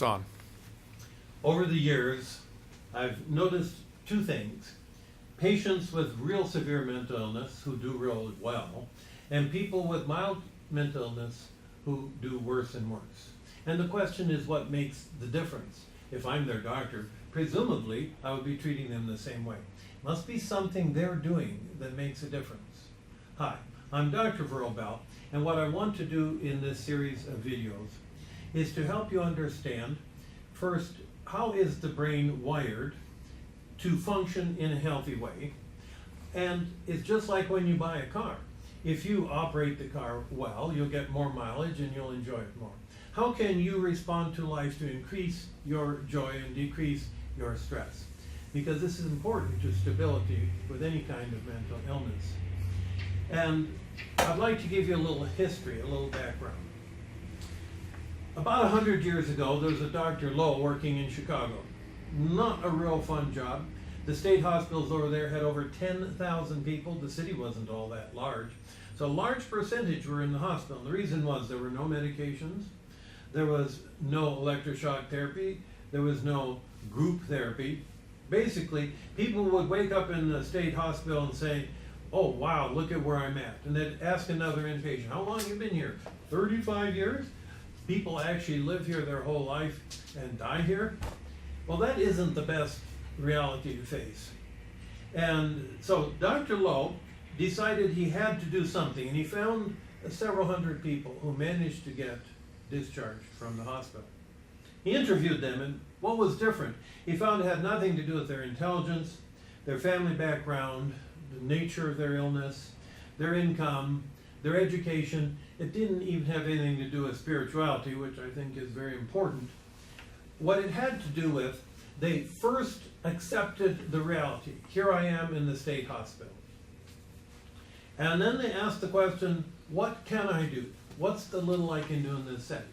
It's on. Over the years, I've noticed two things. Patients with real severe mental illness who do real well, and people with mild mental illness who do worse and worse. And the question is, what makes the difference? If I'm their doctor, presumably I would be treating them the same way. Must be something they're doing that makes a difference. Hi, I'm Dr. Verl Bell, and what I want to do in this series of videos is to help you understand, first, how is the brain wired to function in a healthy way. And it's just like when you buy a car. If you operate the car well, you'll get more mileage and you'll enjoy it more. How can you respond to life to increase your joy and decrease your stress? Because this is important to stability with any kind of mental illness. And I'd like to give you a little history, a little background. About 100 years ago, there was a Dr. Lowe working in Chicago. Not a real fun job. The state hospitals over there had over 10,000 people. The city wasn't all that large. So a large percentage were in the hospital. And the reason was there were no medications, there was no electroshock therapy, there was no group therapy. Basically, people would wake up in the state hospital and say, oh wow, look at where I'm at. And they'd ask another inpatient, how long have you been here? 35 years? People actually live here their whole life and die here? Well, that isn't the best reality to face. And so Dr. Lowe decided he had to do something, and he found several hundred people who managed to get discharged from the hospital. He interviewed them, and what was different? He found it had nothing to do with their intelligence, their family background, the nature of their illness, their income, their education. It didn't even have anything to do with spirituality, which I think is very important. What it had to do with, they first accepted the reality. Here I am in the state hospital. And then they asked the question, what can I do? What's the little I can do in this setting?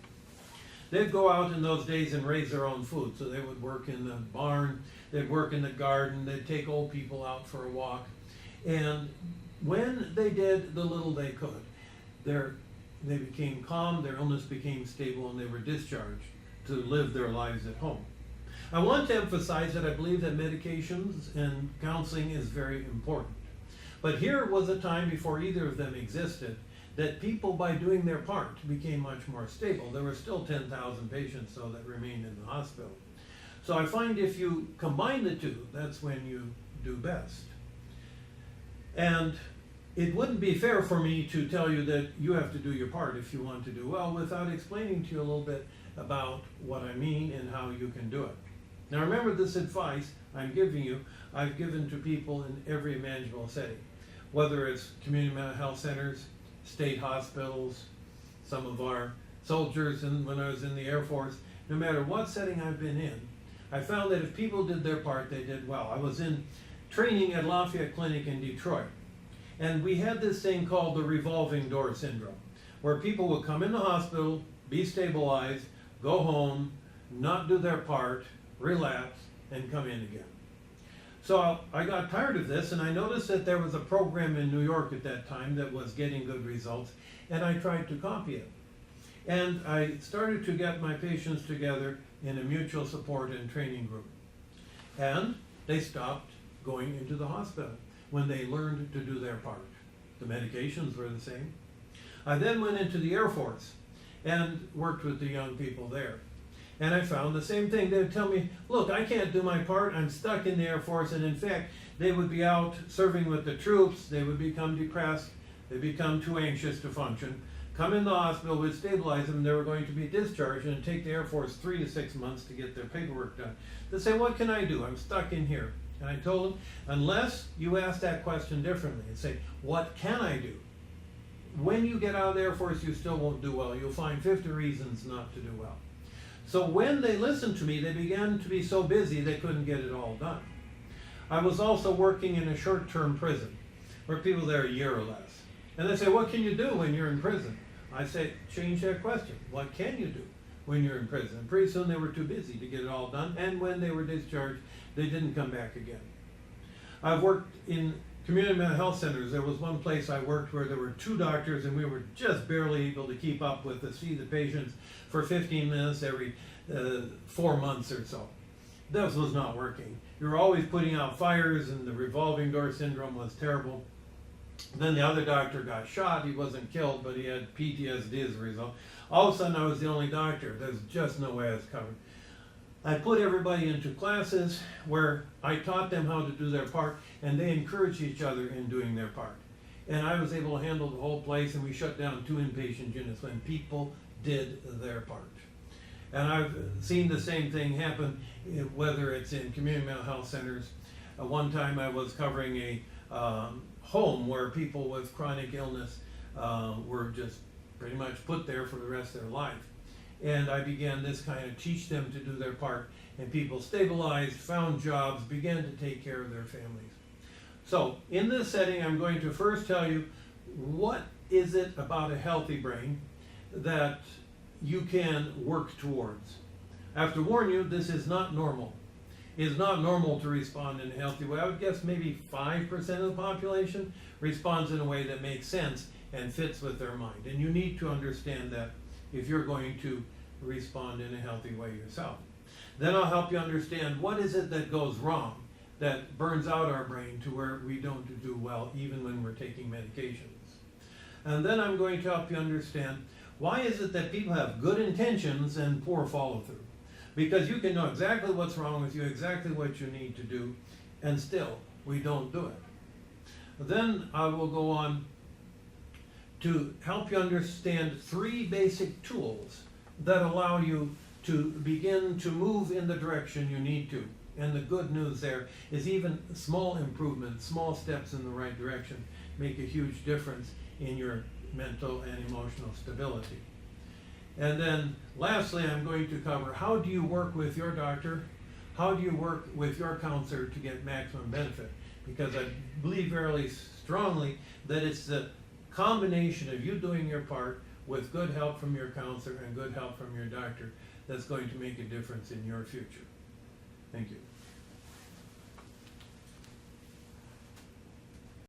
They'd go out in those days and raise their own food. So they would work in the barn, they'd work in the garden, they'd take old people out for a walk. And when they did the little they could, they became calm, their illness became stable, and they were discharged to live their lives at home. I want to emphasize that I believe that medications and counseling is very important. But here was a time before either of them existed that people, by doing their part, became much more stable. There were still 10,000 patients, though, that remained in the hospital. So I find if you combine the two, that's when you do best. And it wouldn't be fair for me to tell you that you have to do your part if you want to do well without explaining to you a little bit about what I mean and how you can do it. Now remember, this advice I'm giving you, I've given to people in every imaginable setting, whether it's community mental health centers, state hospitals, some of our soldiers, and when I was in the Air Force. No matter what setting I've been in, I found that if people did their part, they did well. I was in training at Lafayette Clinic in Detroit, and we had this thing called the revolving door syndrome, where people would come in the hospital, be stabilized, go home, not do their part, relapse, and come in again. So I got tired of this, and I noticed that there was a program in New York at that time that was getting good results, and I tried to copy it. And I started to get my patients together in a mutual support and training group. And they stopped going into the hospital when they learned to do their part. The medications were the same. I then went into the Air Force and worked with the young people there. And I found the same thing. They would tell me, look, I can't do my part, I'm stuck in the Air Force. And in fact, they would be out serving with the troops, they would become depressed, they become too anxious to function, come in the hospital, would stabilize them, they were going to be discharged, and it'd take the Air Force 3 to 6 months to get their paperwork done. They'd say, what can I do? I'm stuck in here. And I told them, unless you ask that question differently and say, what can I do? When you get out of the Air Force, you still won't do well. You'll find 50 reasons not to do well. So when they listened to me, they began to be so busy they couldn't get it all done. I was also working in a short-term prison where people are there a year or less. And they say, what can you do when you're in prison? I say, change that question. What can you do when you're in prison? And pretty soon they were too busy to get it all done. And when they were discharged, they didn't come back again. I've worked in community mental health centers, there was one place I worked where there were 2 doctors and we were just barely able to keep up with to see the patients for 15 minutes every 4 months or so. This was not working. You were always putting out fires and the revolving door syndrome was terrible. Then the other doctor got shot. He wasn't killed, but he had PTSD as a result. All of a sudden I was the only doctor. There's just no way I was covered. I put everybody into classes where I taught them how to do their part, and they encouraged each other in doing their part. And I was able to handle the whole place, and we shut down 2 inpatient units when people did their part. And I've seen the same thing happen, whether it's in community mental health centers. One time I was covering a home where people with chronic illness were just pretty much put there for the rest of their life. And I began this kind of teach them to do their part, and people stabilized, found jobs, began to take care of their families. So in this setting, I'm going to first tell you what is it about a healthy brain that you can work towards. I have to warn you, this is not normal. It is not normal to respond in a healthy way. I would guess maybe 5% of the population responds in a way that makes sense and fits with their mind. And you need to understand that if you're going to respond in a healthy way yourself. Then I'll help you understand what is it that goes wrong that burns out our brain to where we don't do well even when we're taking medications. And then I'm going to help you understand why is it that people have good intentions and poor follow-through. Because you can know exactly what's wrong with you, exactly what you need to do, and still we don't do it. Then I will go on to help you understand 3 basic tools that allow you to begin to move in the direction you need to. And the good news there is even small improvements, small steps in the right direction make a huge difference in your mental and emotional stability. And then lastly, I'm going to cover how do you work with your doctor, how do you work with your counselor to get maximum benefit? Because I believe very strongly that it's the combination of you doing your part with good help from your counselor and good help from your doctor that's going to make a difference in your future. Thank you.